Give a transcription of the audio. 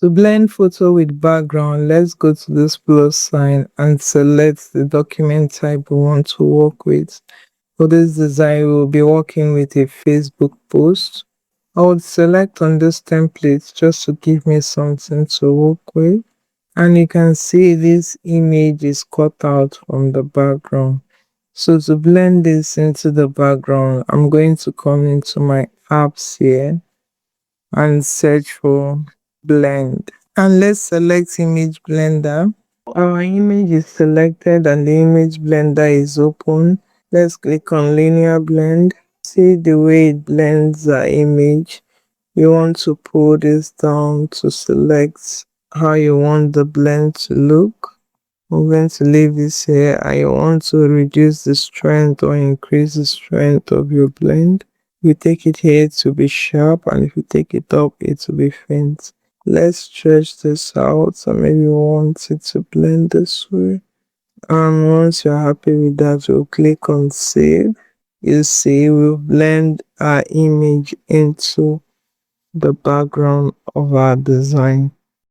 To blend photo with background, let's go to this plus sign and select the document type we want to work with. For this design, we'll be working with a Facebook post. I would select on this template just to give me something to work with. And you can see this image is cut out from the background. So to blend this into the background, I'm going to come into my apps here and search for blend. And let's select image blender. Our image is selected and the image blender is open. Let's click on linear blend. See the way it blends the image. You want to pull this down to select how you want the blend to look. I'm going to leave this here and you want to reduce the strength or increase the strength of your blend. You take it here to be sharp, and if you take it up it will be faint. Let's stretch this out, so maybe we want it to blend this way. And once you're happy with that, we'll click on save. You see we'll blend our image into the background of our design.